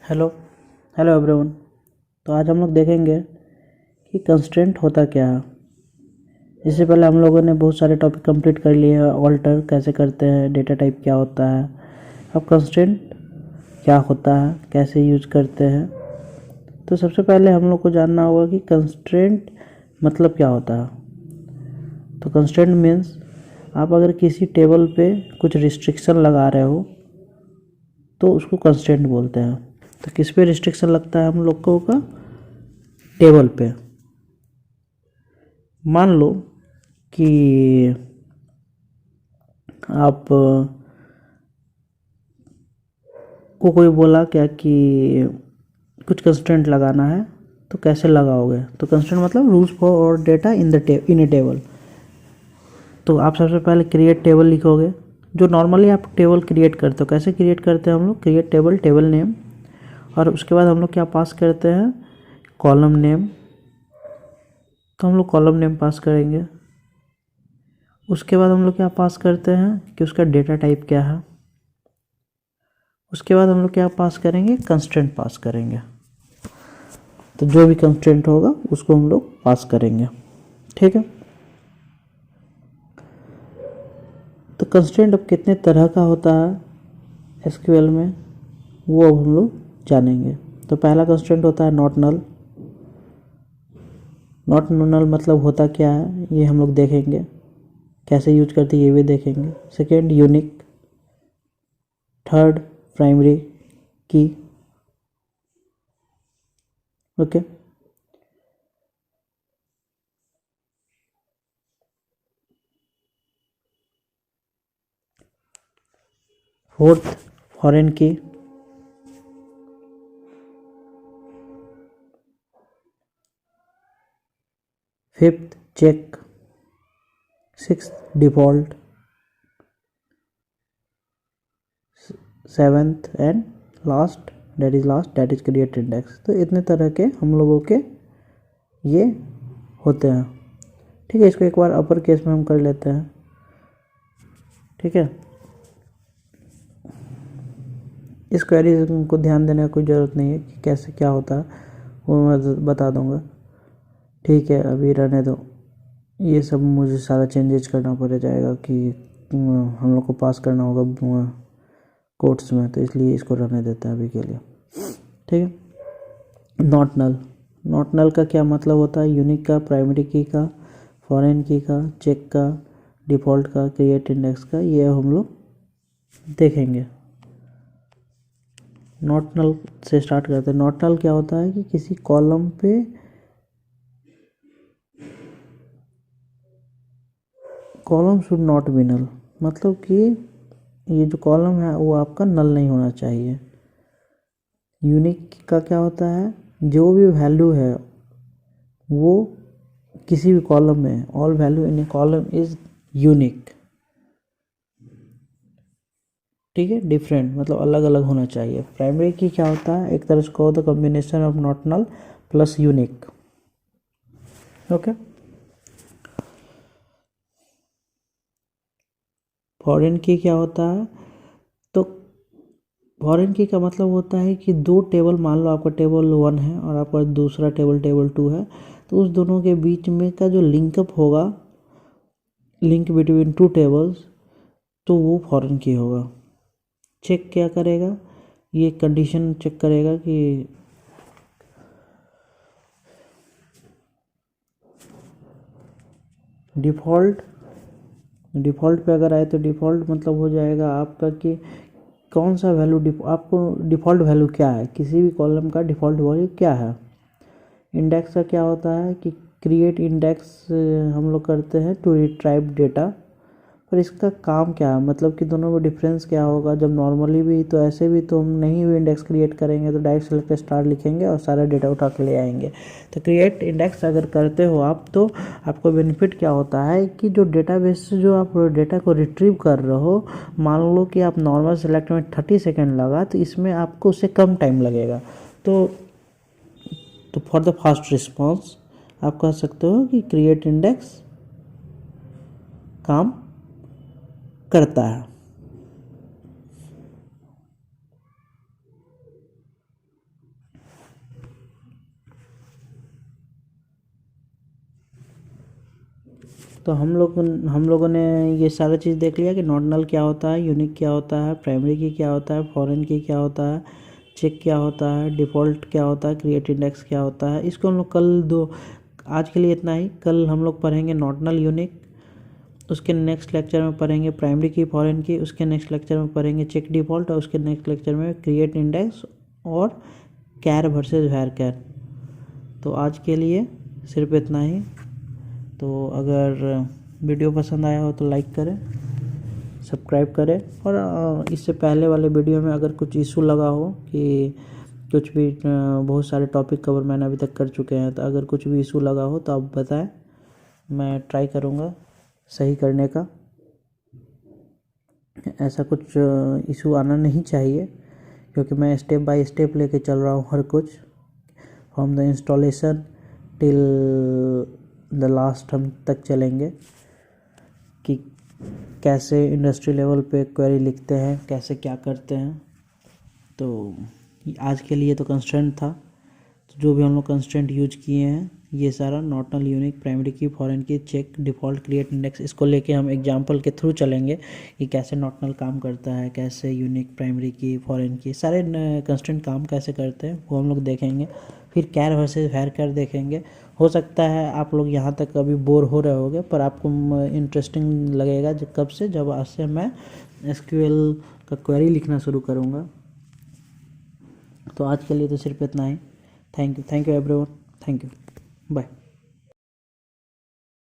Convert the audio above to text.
Hello hello everyone. तो आज हम लोग देखेंगे कि कंस्ट्रेंट होता क्या है। इससे पहले हम लोगों ने बहुत सारे टॉपिक कंप्लीट कर लिए हैं। ऑल्टर कैसे करते हैं, डेटा टाइप क्या होता है, अब कंस्ट्रेंट क्या होता है, कैसे यूज करते हैं। तो सबसे पहले हम लोग को जानना होगा कि कंस्ट्रेंट मतलब क्या होता है। तो कंस्ट्रेंट मीन्स आप अगर किसी टेबल पे कुछ रिस्ट्रिक्शन लगा रहे हो तो उसको कंस्ट्रेंट बोलते हैं। तो किस पे रिस्ट्रिक्शन लगता है हम लोगों का? टेबल पे। मान लो कि आप को कोई बोला क्या कि कुछ कंस्ट्रेंट लगाना है, तो कैसे लगाओगे? तो कंस्ट्रेंट मतलब rules for data in A table. तो आप सबसे पहले क्रिएट टेबल लिखोगे, जो नॉर्मली आप टेबल क्रिएट करते हो। कैसे क्रिएट करते हैं हम लोग? क्रिएट टेबल, टेबल नेम, और उसके बाद हम लोग क्या पास करते हैं? Column name. तो हम लोग कॉलम नेम पास करेंगे। उसके बाद हम लोग क्या पास करते हैं कि उसका डेटा टाइप क्या है। उसके बाद हम लोग क्या पास करेंगे? कंस्ट्रेंट पास करेंगे। तो जो भी कंस्ट्रेंट होगा उसको हम लोग पास करेंगे, ठीक है। तो कंस्ट्रेंट अब कितने तरह का होता है एसक्यूएल में, वो अब हम लोग जानेंगे। तो पहला कंस्ट्रेंट होता है नॉट नल। नॉट नल मतलब होता क्या है ये हम लोग देखेंगे, कैसे यूज करते हैं ये भी देखेंगे। Second unique. Third primary key. Okay. Fourth foreign key. Fifth check. Sixth default. Seventh and last that is create index. तो इतने तरह के हम लोगों के ये होते हैं, ठीक है। इसको एक बार अपर केस में हम कर लेते हैं, ठीक है। इस क्वेरी को ध्यान देने की कोई ज़रूरत नहीं है कि कैसे क्या होता है, वो मैं बता दूंगा, ठीक है। अभी रहने दो, ये सब मुझे सारा चेंजेज करना पड़ जाएगा कि हम लोग को पास करना होगा कोर्ट्स में, तो इसलिए इसको रहने देते हैं अभी के लिए, ठीक है। Not null. नॉट नल का क्या मतलब होता है? यूनिक का, प्राइमरी की का, फॉरेन की का, चेक का, डिफ़ॉल्ट का, क्रिएट इंडेक्स का, ये हम लोग देखेंगे। नॉट नल से स्टार्ट करते हैं। नॉट नल क्या होता है कि किसी कॉलम पे column should not be null, मतलब कि ये जो कॉलम है वो आपका नल नहीं होना चाहिए। यूनिक का क्या होता है? जो भी वैल्यू है वो किसी भी कॉलम में, all value in A column is unique, ठीक है। डिफरेंट मतलब अलग अलग होना चाहिए। प्राइमरी की क्या होता है? एक तरह से कहो तो combination of not null plus unique, okay. Foreign key क्या होता है? तो फॉरेन की का मतलब होता है कि दो टेबल, मान लो आपका टेबल 1 है और आपका दूसरा टेबल 2 है, तो उस दोनों के बीच में का जो लिंकअप होगा, लिंक बिटवीन टू टेबल्स, तो वो फॉरेन की होगा। चेक क्या करेगा? ये कंडीशन चेक करेगा कि डिफ़ॉल्ट, डिफ़ॉल्ट पे अगर आए तो डिफ़ॉल्ट मतलब हो जाएगा आपका कि कौन सा वैल्यू आपको डिफ़ॉल्ट वैल्यू क्या है, किसी भी कॉलम का डिफ़ॉल्ट वैल्यू क्या है। इंडेक्स का क्या होता है कि क्रिएट इंडेक्स हम लोग करते हैं टू रिट्राइव डेटा। पर इसका काम क्या है, मतलब कि दोनों में डिफरेंस क्या होगा? जब नॉर्मली भी तो ऐसे भी तो हम नहीं भी इंडेक्स क्रिएट करेंगे, तो डायरेक्ट सेलेक्ट स्टार लिखेंगे और सारा डेटा उठा के ले आएंगे। तो क्रिएट इंडेक्स अगर करते हो आप, तो आपको बेनिफिट क्या होता है कि जो डेटाबेस से जो आप डेटा को रिट्रीव कर रहे हो, मान लो कि आप नॉर्मल सेलेक्ट में 30 सेकेंड लगा, तो इसमें आपको उससे कम टाइम लगेगा। तो फॉर द फास्ट रिस्पॉन्स आप कह सकते हो कि क्रिएट इंडेक्स काम करता है। तो हम लोगों ने ये सारा चीज़ देख लिया कि नॉट नल क्या होता है, यूनिक क्या होता है, प्राइमरी की क्या होता है, फॉरेन की क्या होता है, चेक क्या होता है, डिफ़ॉल्ट क्या होता है, क्रिएट इंडेक्स क्या होता है। इसको हम लोग आज के लिए इतना ही। कल हम लोग पढ़ेंगे नॉट नल यूनिक, उसके नेक्स्ट लेक्चर में पढ़ेंगे प्राइमरी की, फॉरेन की, उसके नेक्स्ट लेक्चर में पढ़ेंगे चेक डिफ़ॉल्ट, और उसके नेक्स्ट लेक्चर में क्रिएट इंडेक्स और कैर वर्सेस वैर कैर। तो आज के लिए सिर्फ इतना ही। तो अगर वीडियो पसंद आया हो तो लाइक करें, सब्सक्राइब करें, और इससे पहले वाले वीडियो में अगर कुछ इशू लगा हो कि कुछ भी बहुत सारे टॉपिक कवर मैंने अभी तक कर चुके हैं, तो अगर कुछ भी इशू लगा हो तो आप बताएं, मैं ट्राई करूँगा सही करने का। ऐसा कुछ इशू आना नहीं चाहिए, क्योंकि मैं स्टेप बाय स्टेप लेके चल रहा हूँ हर कुछ, from the installation till the last हम तक चलेंगे कि कैसे इंडस्ट्री लेवल पे क्वेरी लिखते हैं, कैसे क्या करते हैं। तो आज के लिए तो कंस्ट्रेंट था, तो जो भी हम लोग कंस्ट्रेंट यूज किए हैं, ये सारा नॉट नल, यूनिक, प्राइमरी की, फॉरेन की, चेक, डिफ़ॉल्ट, क्रिएट इंडेक्स, इसको लेके हम एग्जांपल के थ्रू चलेंगे कि कैसे नॉट नल काम करता है, कैसे यूनिक, प्राइमरी की, फॉरेन की, सारे कंस्ट्रेंट काम कैसे करते हैं वो हम लोग देखेंगे। फिर कैर वर्सेस वैर कैर देखेंगे। हो सकता है आप लोग यहाँ तक अभी बोर हो रहे होगे, पर आपको इंटरेस्टिंग लगेगा जब आज से मैं एसक्यूएल का क्वेरी लिखना शुरू करूँगा। तो आज के लिए तो सिर्फ इतना ही। Thank you everyone, thank you, bye.